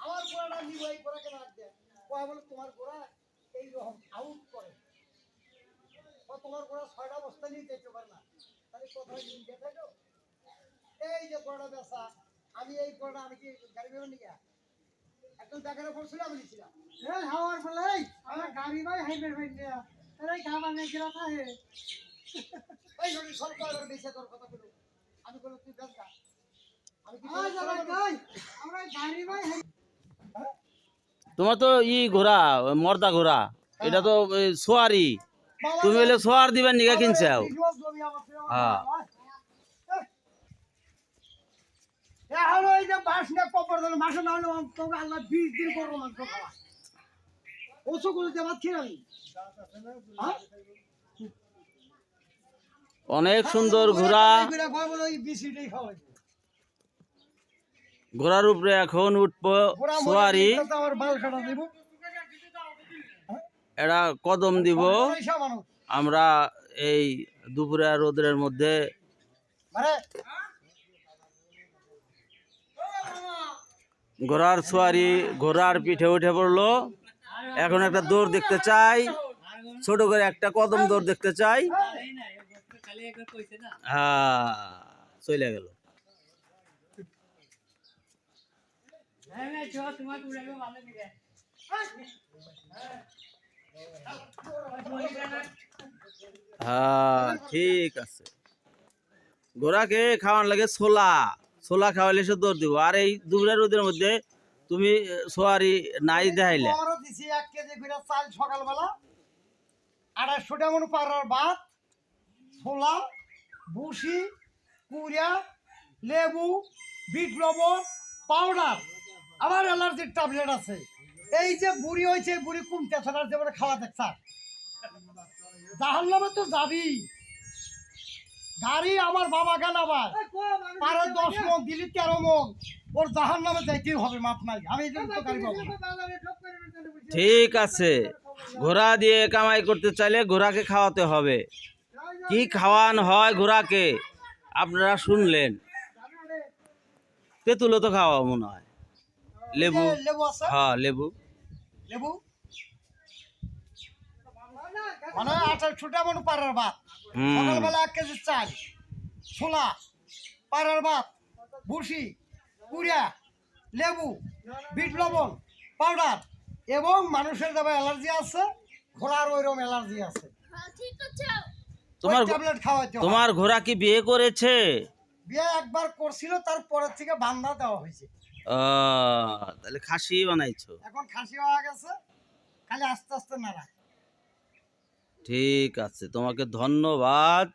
আমার ঘোড়াটা নিবাই ঘোড়া কেন রাখবে বলে তোমার ঘোড়া এইরকম আউট করে তোমার ঘোড়া ৬টা বস্তা নিয়ে যেতে পারে না তাহলে কোথায় নিয়ে থাকো এই যে ঘোড়াটা বেচা আমি এই ঘোড়াটা আমি কি গাড়ি বেরো নিয়ে একদম দেখানো পড়ছিল আমি নিয়েছিলাম এই হাওয়ার ফলে আমার গাড়ি ভাই হাইবে ভাই নিয়ে এই খাবার নিয়ে গেলা থাকে এই যদি সরকার বেচে তোর কথা বলো আমি বলো তুই বেচা আমি কি আমরা গাড়ি ভাই তোমার তো ঘোড়া মর্দা ঘোড়া এটা তো সোয়ারি তুমি হলে সোয়ার দিবেন নিগা কিনছাও হ্যাঁ হলো এই যে বাস না কবর দিল মাসে না হলে তোকে আল্লাহ 20 দিন করবো মাংস খাওয়া ওসব করে দেওয়া ছিল আমি অনেক সুন্দর ঘোড়া ঘোড়ার উপরে এখন উঠবো সোয়ারি এটা কদম দিব আমরা এই দুপুরে রোদের মধ্যে ঘোড়ার সোয়ারি ঘোড়ার পিঠে উঠে পড়লো এখন একটা দৌড় দেখতে চাই ছোট করে একটা কদম দৌড় দেখতে চাই হ্যাঁ চলে গেল হ্যাঁ ঠিক আছে ঘোড়াকে খাওয়ান লাগে ছোলা ছোলা খাওয়াইলে সে দৌড় দিব আর এই দুপুরের রোদের মধ্যে তুমি সোয়ারি নাই দেখাইলে সকালবেলা 250 টাকা মতো পাড়ার ভাত ছোলা ভুসি কুড়িয়া লেবু বিট লবণ পাউডার আমার অ্যালার্জির ট্যাবলেট আছে এই যে বুড়ি হয়েছে বুড়ি কমতে ছাড়ার যে খাওয়া দেখছ জাহান্নামে তো যাবি গাড়ি আমার বাবা গেল আবার পারে 10 মন দিলি 13 মন ওর জাহান্নামে যাইতেই হবে মাপ নাই আমি এই জন্য তো গাড়ি পাবো ঠিক আছে ঘোড়া দিয়ে কামাই করতে চাইলে ঘোড়াকে খাওয়াতে হবে কি খাওয়ান হয় ঘোড়াকে আপনারা শুনলেন তেঁতুলও তো খাওয়া মনে হয় লেবু হ্যাঁ লেবু লেবু মানে 28 টাকা মতো পাড়ার ভাত সকালবেলা 1 কেজি চাল ছোলা পাড়ার ভাত ভুসি কুড়িয়া লেবু বিট লবণ পাউডার এবং মানুষের যাবে অ্যালার্জি আছে ঘোড়ার ওইরকম অ্যালার্জি আছে তোমার ঘোড়া কি বিয়ে করেছে বিয়ে একবার করছিল তারপরের থেকে বান্ধা দেওয়া হয়েছে তাহলে খাসি বানাইছো এখন খাসি হয়ে গেছে খালি আস্তে আস্তে নাড়া ঠিক আছে তোমাকে ধন্যবাদ